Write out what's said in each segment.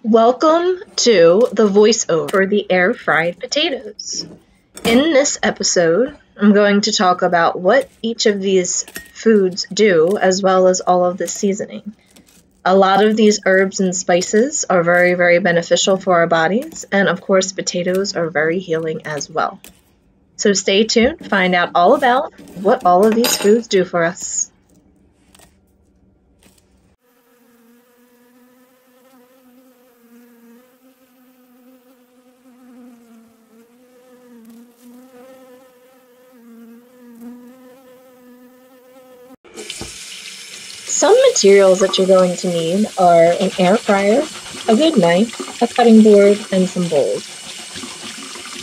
Welcome to the voiceover for the air-fried potatoes. In this episode, I'm going to talk about what each of these foods do, as well as all of the seasoning. A lot of these herbs and spices are very, very beneficial for our bodies, and of course, potatoes are very healing as well. So stay tuned to find out all about what all of these foods do for us. Some materials that you're going to need are an air fryer, a good knife, a cutting board, and some bowls.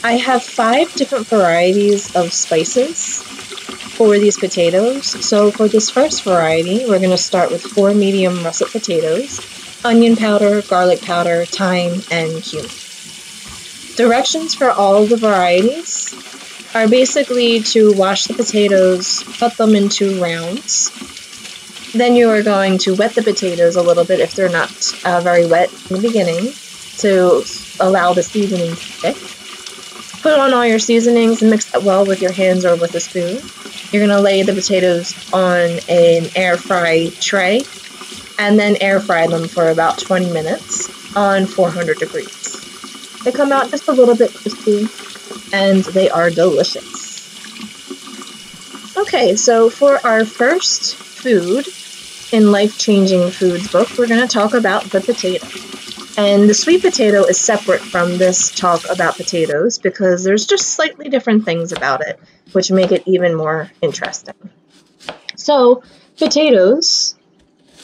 I have 5 different varieties of spices for these potatoes. So for this first variety, we're going to start with 4 medium russet potatoes, onion powder, garlic powder, thyme, and cumin. Directions for all the varieties are basically to wash the potatoes, cut them into rounds. Then you are going to wet the potatoes a little bit if they're not very wet in the beginning to allow the seasoning to stick. Put on all your seasonings and mix that well with your hands or with a spoon. You're going to lay the potatoes on an air fry tray and then air fry them for about 20 minutes on 400 degrees. They come out just a little bit crispy and they are delicious. Okay, so for our first food in Life-Changing Foods book, we're going to talk about the potato. And the sweet potato is separate from this talk about potatoes because there's just slightly different things about it, which make it even more interesting. So, potatoes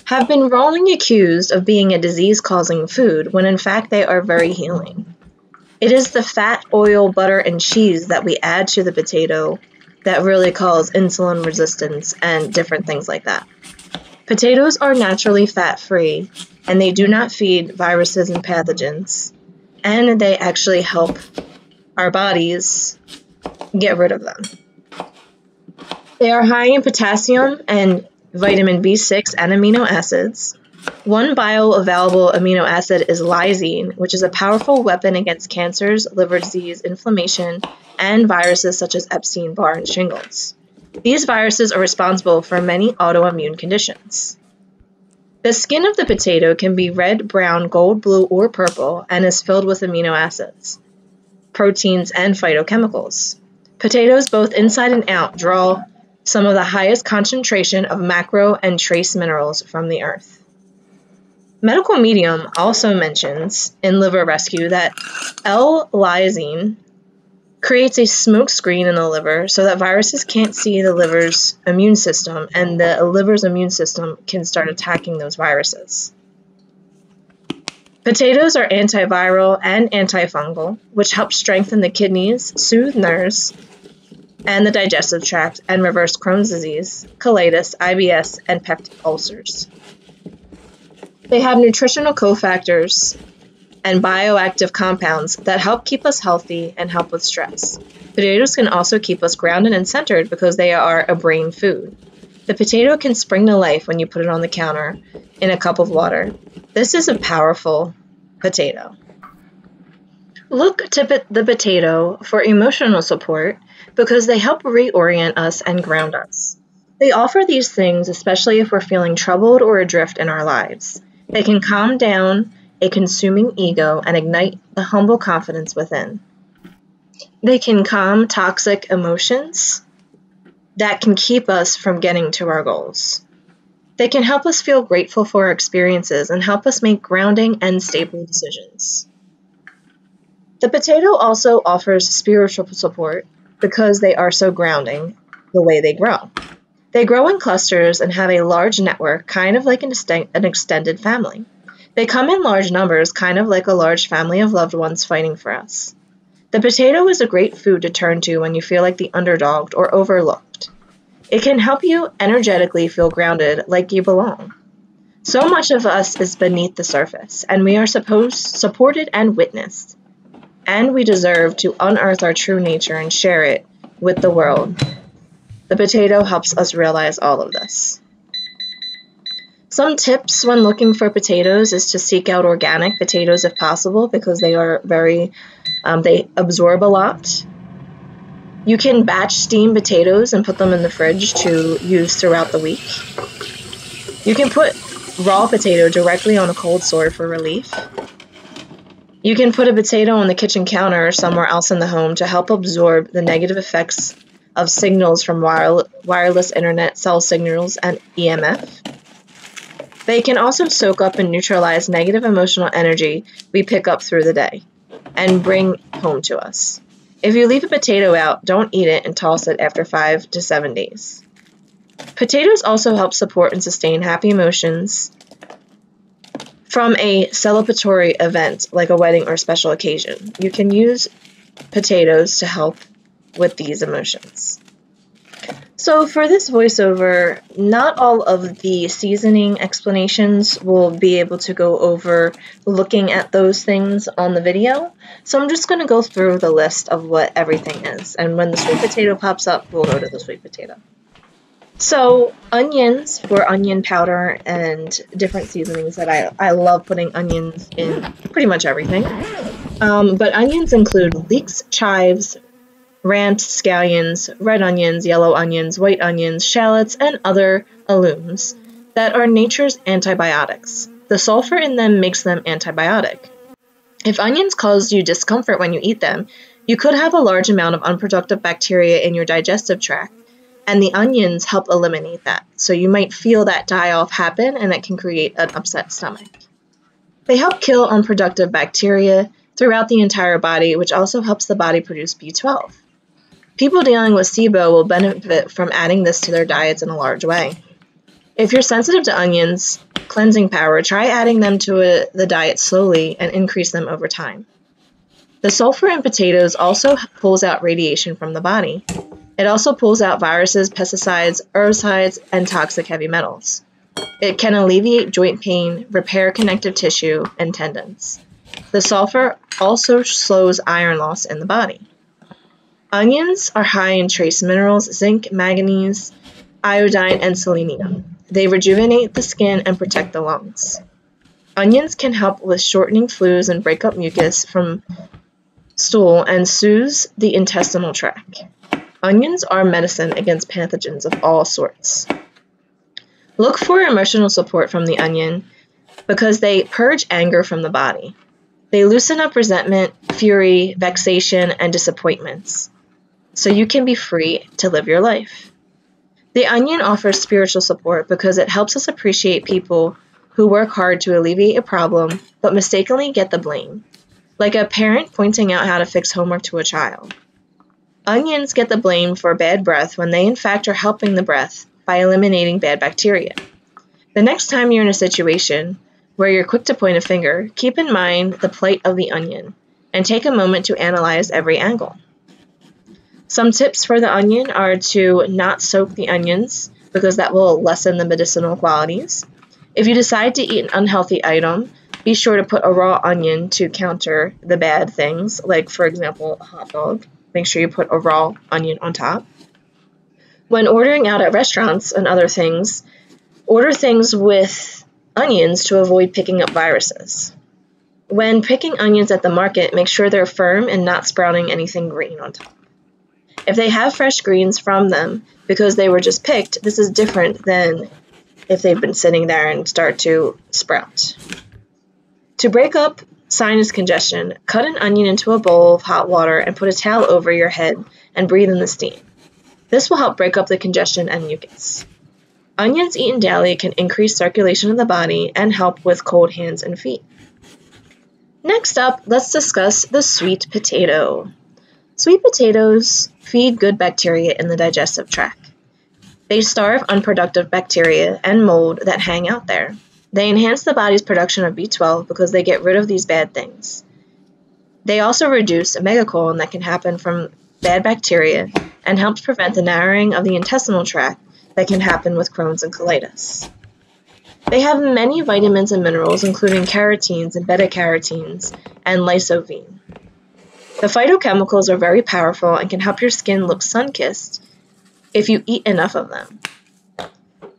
have been wrongly accused of being a disease-causing food when in fact they are very healing. It is the fat, oil, butter, and cheese that we add to the potato that really cause insulin resistance and different things like that. Potatoes are naturally fat-free, and they do not feed viruses and pathogens, and they actually help our bodies get rid of them. They are high in potassium and vitamin B6 and amino acids. One bioavailable amino acid is lysine, which is a powerful weapon against cancers, liver disease, inflammation, and viruses such as Epstein-Barr and shingles. These viruses are responsible for many autoimmune conditions. The skin of the potato can be red, brown, gold, blue, or purple and is filled with amino acids, proteins, and phytochemicals. Potatoes, both inside and out, draw some of the highest concentration of macro and trace minerals from the earth. Medical Medium also mentions in Liver Rescue that L-lysine creates a smoke screen in the liver so that viruses can't see the liver's immune system, and the liver's immune system can start attacking those viruses. Potatoes are antiviral and antifungal, which help strengthen the kidneys, soothe nerves, and the digestive tract, and reverse Crohn's disease, colitis, IBS, and peptic ulcers. They have nutritional cofactors and bioactive compounds that help keep us healthy and help with stress. Potatoes can also keep us grounded and centered because they are a brain food. The potato can spring to life when you put it on the counter in a cup of water. This is a powerful potato. Look to the potato for emotional support because they help reorient us and ground us. They offer these things especially if we're feeling troubled or adrift in our lives. They can calm down a consuming ego and ignite the humble confidence within. They can calm toxic emotions that can keep us from getting to our goals. They can help us feel grateful for our experiences and help us make grounding and stable decisions. The potato also offers spiritual support because they are so grounding the way they grow. They grow in clusters and have a large network, kind of like an extended family. They come in large numbers, kind of like a large family of loved ones fighting for us. The potato is a great food to turn to when you feel like the underdogged or overlooked. It can help you energetically feel grounded, like you belong. So much of us is beneath the surface, and we are supported and witnessed. And we deserve to unearth our true nature and share it with the world. The potato helps us realize all of this. Some tips when looking for potatoes is to seek out organic potatoes if possible, because they are they absorb a lot. You can batch steam potatoes and put them in the fridge to use throughout the week. You can put raw potato directly on a cold sore for relief. You can put a potato on the kitchen counter or somewhere else in the home to help absorb the negative effects of signals from wireless internet, cell signals, and EMF. They can also soak up and neutralize negative emotional energy we pick up through the day and bring home to us. If you leave a potato out, don't eat it and toss it after 5 to 7 days. Potatoes also help support and sustain happy emotions from a celebratory event like a wedding or special occasion. You can use potatoes to help with these emotions. So for this voiceover, not all of the seasoning explanations will be able to go over looking at those things on the video. So I'm just going to go through the list of what everything is. And when the sweet potato pops up, we'll go to the sweet potato. So onions for onion powder and different seasonings that I love putting onions in pretty much everything. But onions include leeks, chives, ramps, scallions, red onions, yellow onions, white onions, shallots, and other alums that are nature's antibiotics. The sulfur in them makes them antibiotic. If onions cause you discomfort when you eat them, you could have a large amount of unproductive bacteria in your digestive tract, and the onions help eliminate that. So you might feel that die-off happen, and it can create an upset stomach. They help kill unproductive bacteria throughout the entire body, which also helps the body produce B12. People dealing with SIBO will benefit from adding this to their diets in a large way. If you're sensitive to onions' cleansing power, try adding them to the diet slowly and increase them over time. The sulfur in potatoes also pulls out radiation from the body. It also pulls out viruses, pesticides, herbicides, and toxic heavy metals. It can alleviate joint pain, repair connective tissue, and tendons. The sulfur also slows iron loss in the body. Onions are high in trace minerals, zinc, manganese, iodine, and selenium. They rejuvenate the skin and protect the lungs. Onions can help with shortening flues and break up mucus from stool and soothes the intestinal tract. Onions are medicine against pathogens of all sorts. Look for emotional support from the onion because they purge anger from the body. They loosen up resentment, fury, vexation, and disappointments, so you can be free to live your life. The onion offers spiritual support because it helps us appreciate people who work hard to alleviate a problem but mistakenly get the blame, like a parent pointing out how to fix homework to a child. Onions get the blame for bad breath when they in fact are helping the breath by eliminating bad bacteria. The next time you're in a situation where you're quick to point a finger, keep in mind the plight of the onion and take a moment to analyze every angle. Some tips for the onion are to not soak the onions because that will lessen the medicinal qualities. If you decide to eat an unhealthy item, be sure to put a raw onion to counter the bad things, like for example, a hot dog. Make sure you put a raw onion on top. When ordering out at restaurants and other things, order things with onions to avoid picking up viruses. When picking onions at the market, make sure they're firm and not sprouting anything green on top. If they have fresh greens from them because they were just picked, this is different than if they've been sitting there and start to sprout. To break up sinus congestion, cut an onion into a bowl of hot water and put a towel over your head and breathe in the steam. This will help break up the congestion and mucus. Onions eaten daily can increase circulation of the body and help with cold hands and feet. Next up, let's discuss the sweet potato. Sweet potatoes feed good bacteria in the digestive tract. They starve unproductive bacteria and mold that hang out there. They enhance the body's production of B12 because they get rid of these bad things. They also reduce megacolon that can happen from bad bacteria and helps prevent the narrowing of the intestinal tract that can happen with Crohn's and colitis. They have many vitamins and minerals, including carotenes and beta-carotenes and lysovine. The phytochemicals are very powerful and can help your skin look sun-kissed if you eat enough of them.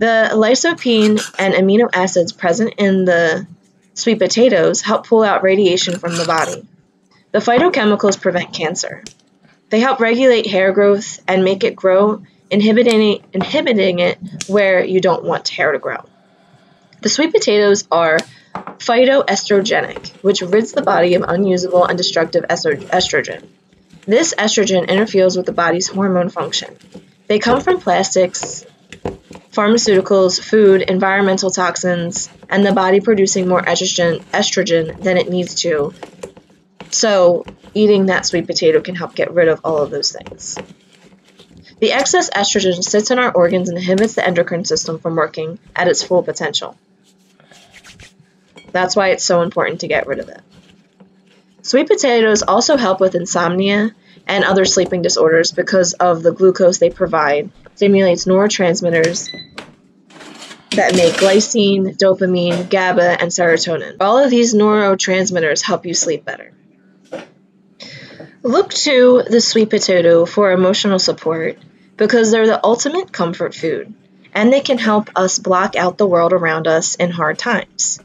The lycopene and amino acids present in the sweet potatoes help pull out radiation from the body. The phytochemicals prevent cancer. They help regulate hair growth and make it grow, inhibiting it where you don't want hair to grow. The sweet potatoes are phytoestrogenic, which rids the body of unusable and destructive estrogen. This estrogen interferes with the body's hormone function. They come from plastics, pharmaceuticals, food, environmental toxins, and the body producing more estrogen than it needs to. So, eating that sweet potato can help get rid of all of those things. The excess estrogen sits in our organs and inhibits the endocrine system from working at its full potential. That's why it's so important to get rid of it. Sweet potatoes also help with insomnia and other sleeping disorders because of the glucose they provide. Stimulates neurotransmitters that make glycine, dopamine, GABA, and serotonin. All of these neurotransmitters help you sleep better. Look to the sweet potato for emotional support because they're the ultimate comfort food, and they can help us block out the world around us in hard times.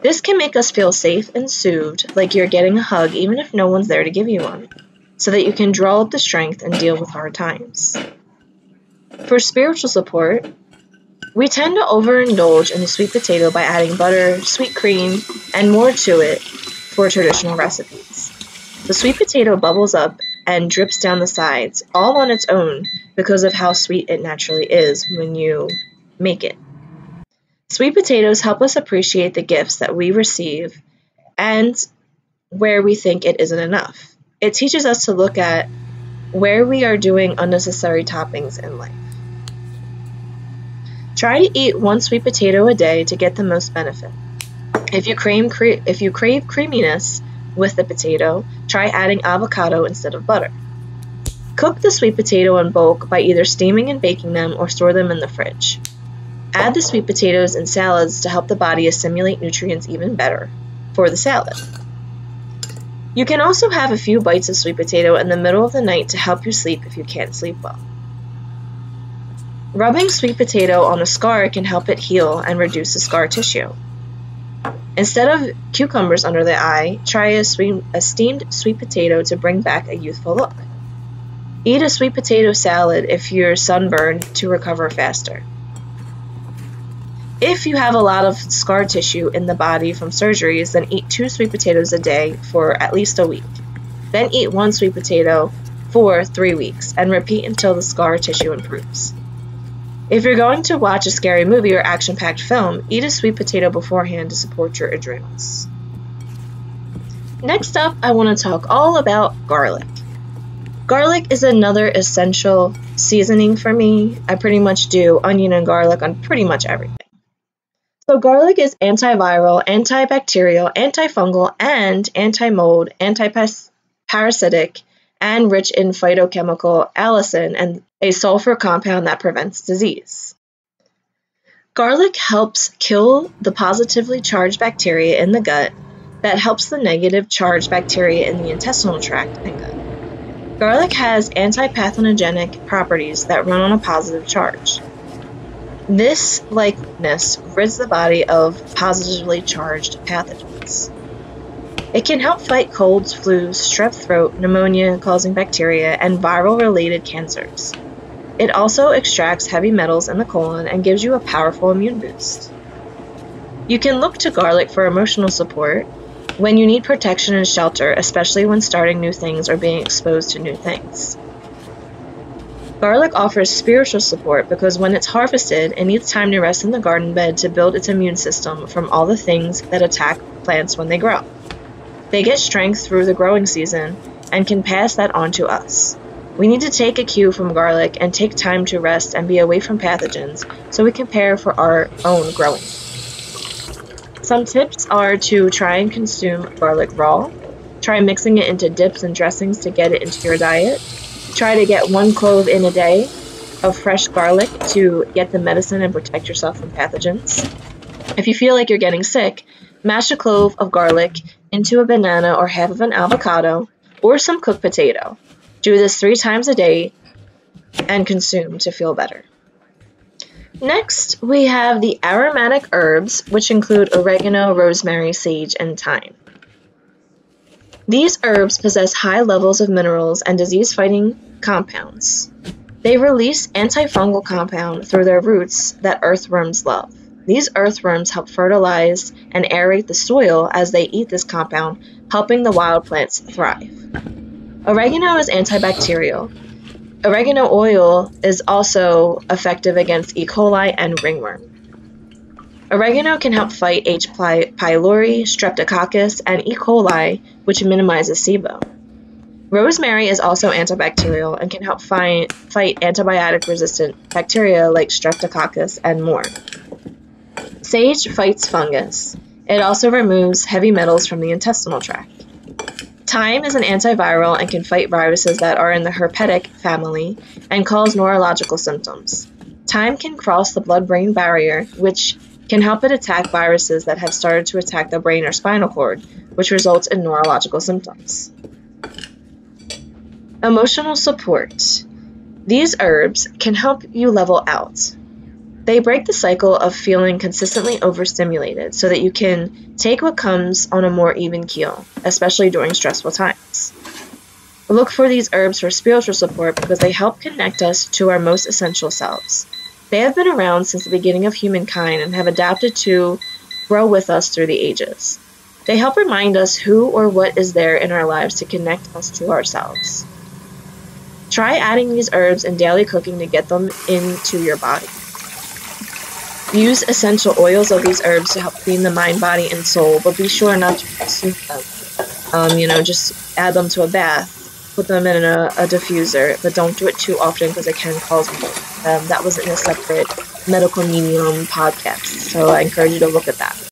This can make us feel safe and soothed, like you're getting a hug even if no one's there to give you one, so that you can draw up the strength and deal with hard times. For spiritual support, we tend to overindulge in the sweet potato by adding butter, sweet cream, and more to it for traditional recipes. The sweet potato bubbles up and drips down the sides, all on its own because of how sweet it naturally is when you make it. Sweet potatoes help us appreciate the gifts that we receive and where we think it isn't enough. It teaches us to look at where we are doing unnecessary toppings in life. Try to eat one sweet potato a day to get the most benefit. If you crave creaminess with the potato, try adding avocado instead of butter. Cook the sweet potato in bulk by either steaming and baking them or store them in the fridge. Add the sweet potatoes in salads to help the body assimilate nutrients even better for the salad. You can also have a few bites of sweet potato in the middle of the night to help you sleep if you can't sleep well. Rubbing sweet potato on a scar can help it heal and reduce the scar tissue. Instead of cucumbers under the eye, try a steamed sweet potato to bring back a youthful look. Eat a sweet potato salad if you're sunburned to recover faster. If you have a lot of scar tissue in the body from surgeries, then eat 2 sweet potatoes a day for at least a week. Then eat 1 sweet potato for 3 weeks and repeat until the scar tissue improves. If you're going to watch a scary movie or action-packed film, eat a sweet potato beforehand to support your adrenals. Next up, I want to talk all about garlic. Garlic is another essential seasoning for me. I pretty much do onion and garlic on pretty much everything. So garlic is antiviral, antibacterial, antifungal, and anti-mold, antiparasitic, and rich in phytochemical allicin and a sulfur compound that prevents disease. Garlic helps kill the positively charged bacteria in the gut that helps the negative charged bacteria in the intestinal tract and gut. Garlic has antipathogenic properties that run on a positive charge. This likeness rids the body of positively charged pathogens. It can help fight colds, flus, strep throat, pneumonia-causing bacteria, and viral-related cancers. It also extracts heavy metals in the colon and gives you a powerful immune boost. You can look to garlic for emotional support when you need protection and shelter, especially when starting new things or being exposed to new things. Garlic offers spiritual support because when it's harvested, it needs time to rest in the garden bed to build its immune system from all the things that attack plants when they grow. They get strength through the growing season and can pass that on to us. We need to take a cue from garlic and take time to rest and be away from pathogens so we can prepare for our own growing. Some tips are to try and consume garlic raw. Try mixing it into dips and dressings to get it into your diet. Try to get 1 clove in a day of fresh garlic to get the medicine and protect yourself from pathogens. If you feel like you're getting sick, mash a clove of garlic into a banana or half of an avocado or some cooked potato. Do this 3 times a day and consume to feel better. Next, we have the aromatic herbs, which include oregano, rosemary, sage, and thyme. These herbs possess high levels of minerals and disease-fighting compounds. They release antifungal compound through their roots that earthworms love. These earthworms help fertilize and aerate the soil as they eat this compound, helping the wild plants thrive. Oregano is antibacterial. Oregano oil is also effective against E. coli and ringworm. Oregano can help fight H. pylori, streptococcus, and E. coli, which minimizes SIBO. Rosemary is also antibacterial and can help fight antibiotic-resistant bacteria like streptococcus and more. Sage fights fungus. It also removes heavy metals from the intestinal tract. Thyme is an antiviral and can fight viruses that are in the herpetic family and cause neurological symptoms. Thyme can cross the blood-brain barrier, which can help it attack viruses that have started to attack the brain or spinal cord, which results in neurological symptoms. Emotional support. These herbs can help you level out. They break the cycle of feeling consistently overstimulated so that you can take what comes on a more even keel, especially during stressful times. Look for these herbs for spiritual support because they help connect us to our most essential selves. They have been around since the beginning of humankind and have adapted to grow with us through the ages. They help remind us who or what is there in our lives to connect us to ourselves. Try adding these herbs in daily cooking to get them into your body. Use essential oils of these herbs to help clean the mind, body, and soul, but be sure not to consume them. Just add them to a bath, put them in a diffuser, but don't do it too often because it can cause mold. That was in a separate medical medium podcast, so I encourage you to look at that.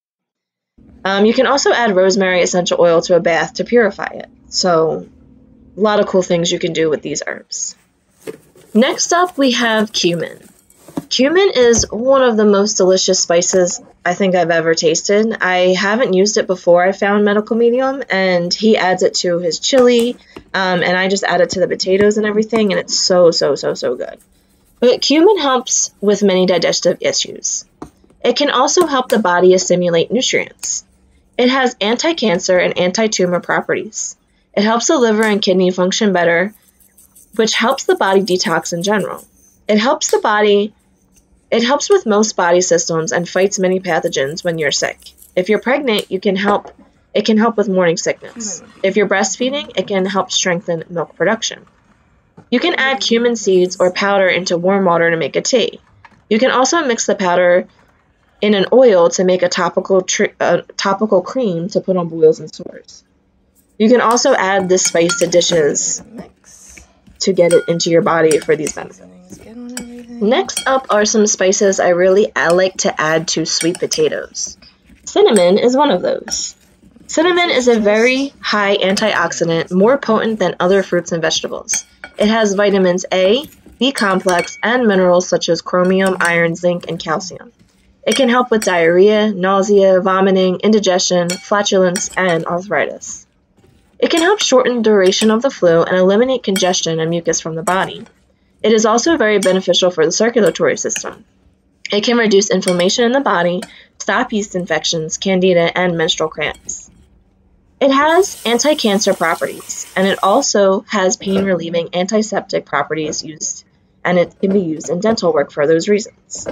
You can also add rosemary essential oil to a bath to purify it. So, a lot of cool things you can do with these herbs. Next up, we have cumin. Cumin is one of the most delicious spices I think I've ever tasted. I haven't used it before I found Medical Medium, and he adds it to his chili, and I just add it to the potatoes and everything, and it's so good. But cumin helps with many digestive issues. It can also help the body assimilate nutrients. It has anti-cancer and anti-tumor properties. It helps the liver and kidney function better, which helps the body detox in general. It helps with most body systems and fights many pathogens when you're sick. If you're pregnant, it can help with morning sickness. If you're breastfeeding, it can help strengthen milk production. You can add cumin seeds or powder into warm water to make a tea. You can also mix the powder in an oil to make a topical cream to put on boils and sores. You can also add this spice to dishes to get it into your body for these benefits. Next up are some spices I like to add to sweet potatoes. Cinnamon is one of those. Cinnamon is a very high antioxidant, more potent than other fruits and vegetables. It has vitamins A, B complex, and minerals such as chromium, iron, zinc, and calcium. It can help with diarrhea, nausea, vomiting, indigestion, flatulence, and arthritis. It can help shorten the duration of the flu and eliminate congestion and mucus from the body. It is also very beneficial for the circulatory system. It can reduce inflammation in the body, stop yeast infections, candida, and menstrual cramps. It has anti-cancer properties, and it also has pain-relieving antiseptic properties and it can be used in dental work for those reasons.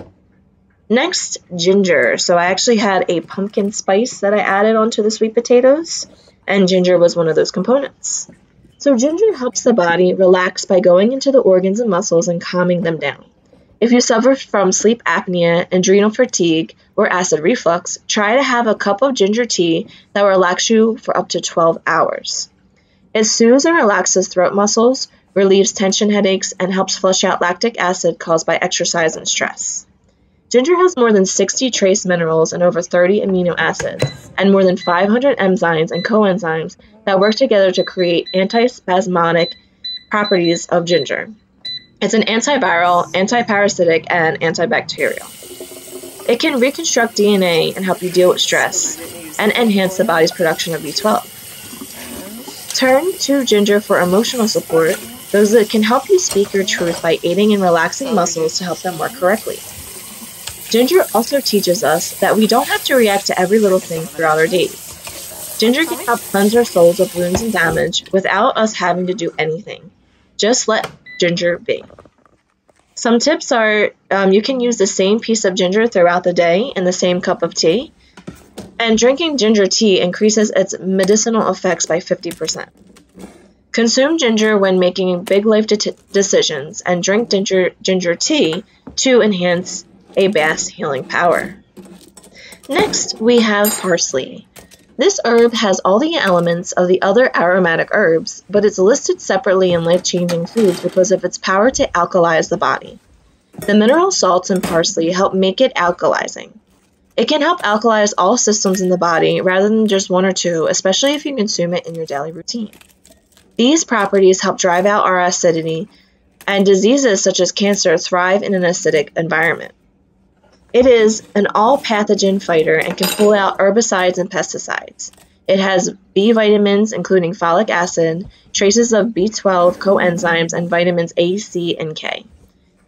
Next, ginger. So I actually had a pumpkin spice that I added onto the sweet potatoes, and ginger was one of those components. So ginger helps the body relax by going into the organs and muscles and calming them down. If you suffer from sleep apnea, adrenal fatigue, or acid reflux, try to have a cup of ginger tea that will relax you for up to 12 hours. It soothes and relaxes throat muscles, relieves tension headaches, and helps flush out lactic acid caused by exercise and stress. Ginger has more than 60 trace minerals and over 30 amino acids, and more than 500 enzymes and coenzymes that work together to create antispasmodic properties of ginger. It's an antiviral, antiparasitic, and antibacterial. It can reconstruct DNA and help you deal with stress, and enhance the body's production of B12. Turn to ginger for emotional support, those that can help you speak your truth by aiding in relaxing muscles to help them work correctly. Ginger also teaches us that we don't have to react to every little thing throughout our days. Ginger can help cleanse our souls of wounds and damage without us having to do anything. Just let ginger be. Some tips are you can use the same piece of ginger throughout the day in the same cup of tea, and drinking ginger tea increases its medicinal effects by 50%. Consume ginger when making big life decisions, and drink ginger tea to enhance a bath's healing power. Next, we have parsley. This herb has all the elements of the other aromatic herbs, but it's listed separately in life-changing foods because of its power to alkalize the body. The mineral salts in parsley help make it alkalizing. It can help alkalize all systems in the body rather than just one or two, especially if you consume it in your daily routine. These properties help drive out our acidity, and diseases such as cancer thrive in an acidic environment. It is an all-pathogen fighter and can pull out herbicides and pesticides. It has B vitamins, including folic acid, traces of B12 coenzymes, and vitamins A, C, and K.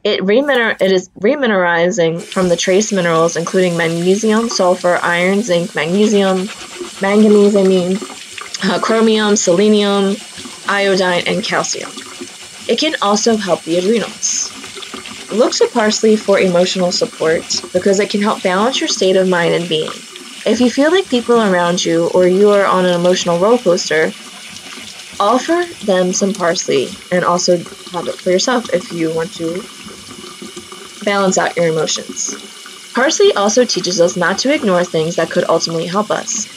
It is remineralizing from the trace minerals, including magnesium, sulfur, iron, zinc, manganese, chromium, selenium, iodine, and calcium. It can also help the adrenals. Look to parsley for emotional support because it can help balance your state of mind and being. If you feel like people around you or you are on an emotional roller coaster, offer them some parsley and also have it for yourself if you want to balance out your emotions. Parsley also teaches us not to ignore things that could ultimately help us.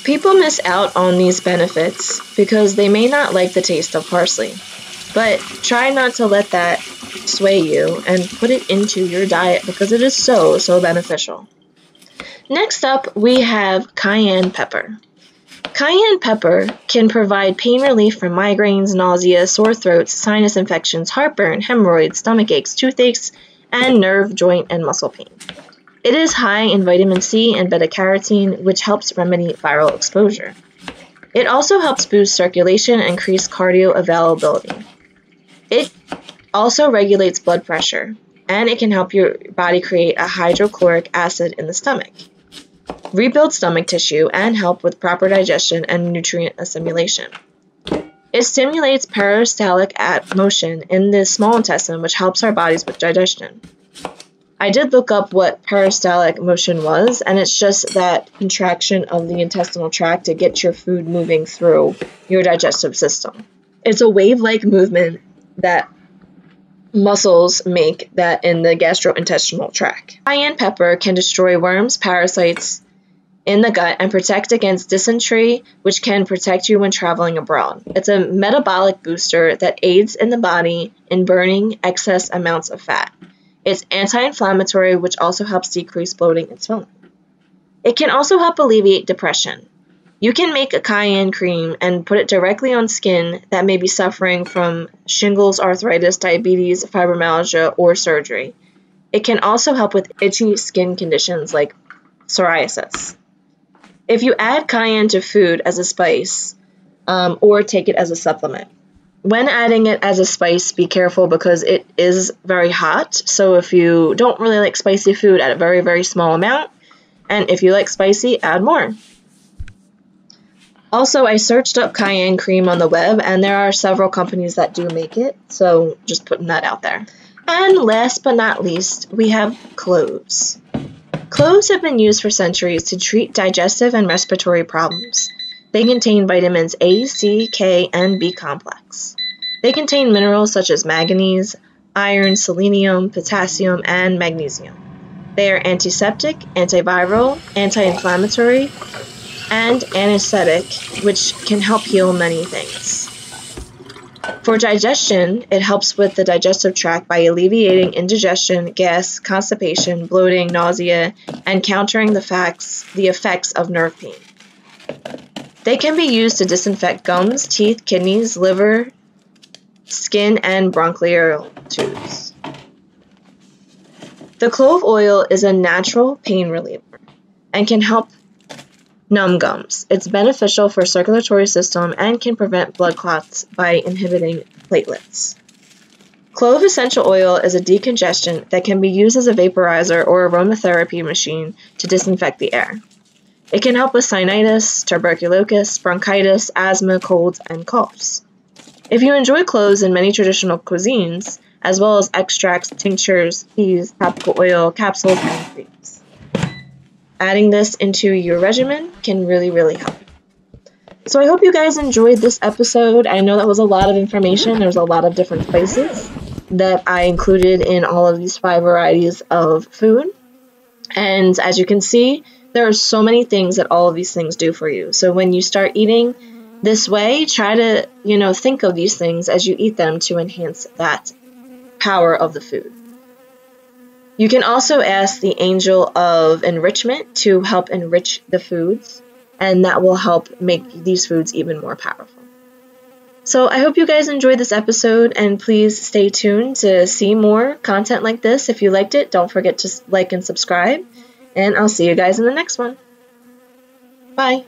People miss out on these benefits because they may not like the taste of parsley, but try not to let that sway you and put it into your diet because it is so beneficial. Next up, we have cayenne pepper. Cayenne pepper can provide pain relief from migraines, nausea, sore throats, sinus infections, heartburn, hemorrhoids, stomach aches, toothaches, and nerve, joint, and muscle pain. It is high in vitamin C and beta-carotene, which helps remedy viral exposure. It also helps boost circulation and increase cardio availability. It also regulates blood pressure, and it can help your body create a hydrochloric acid in the stomach, rebuild stomach tissue, and help with proper digestion and nutrient assimilation. It stimulates peristaltic motion in the small intestine, which helps our bodies with digestion. I did look up what peristaltic motion was, and it's just that contraction of the intestinal tract to get your food moving through your digestive system. It's a wave-like movement that muscles make that in the gastrointestinal tract. Cayenne pepper can destroy worms, parasites in the gut, and protect against dysentery, which can protect you when traveling abroad. It's a metabolic booster that aids in the body in burning excess amounts of fat. It's anti-inflammatory, which also helps decrease bloating and swelling. It can also help alleviate depression. You can make a cayenne cream and put it directly on skin that may be suffering from shingles, arthritis, diabetes, fibromyalgia, or surgery. It can also help with itchy skin conditions like psoriasis. If you add cayenne to food as a spice, or take it as a supplement. When adding it as a spice, be careful because it is very hot. So if you don't really like spicy food, add a very, very small amount. And if you like spicy, add more. Also, I searched up cayenne cream on the web, and there are several companies that do make it. So just putting that out there. And last but not least, we have cloves. Cloves have been used for centuries to treat digestive and respiratory problems. They contain vitamins A, C, K, and B complex. They contain minerals such as manganese, iron, selenium, potassium, and magnesium. They are antiseptic, antiviral, anti-inflammatory, and anesthetic, which can help heal many things. For digestion, it helps with the digestive tract by alleviating indigestion, gas, constipation, bloating, nausea, and countering the effects of nerve pain. They can be used to disinfect gums, teeth, kidneys, liver, skin, and bronchial tubes. The clove oil is a natural pain reliever and can help numb gums. It's beneficial for circulatory system and can prevent blood clots by inhibiting platelets. Clove essential oil is a decongestant that can be used as a vaporizer or aromatherapy machine to disinfect the air. It can help with sinusitis, tuberculosis, bronchitis, asthma, colds, and coughs. If you enjoy cloves in many traditional cuisines, as well as extracts, tinctures, teas, topical oil, capsules, and creams, adding this into your regimen can really help. So I hope you guys enjoyed this episode. I know that was a lot of information. There's a lot of different spices that I included in all of these 5 varieties of food. And as you can see, there are so many things that all of these things do for you. So when you start eating this way, try to, think of these things as you eat them to enhance that power of the food. You can also ask the angel of enrichment to help enrich the foods, and that will help make these foods even more powerful. So I hope you guys enjoyed this episode, and please stay tuned to see more content like this. If you liked it, don't forget to like and subscribe, and I'll see you guys in the next one. Bye.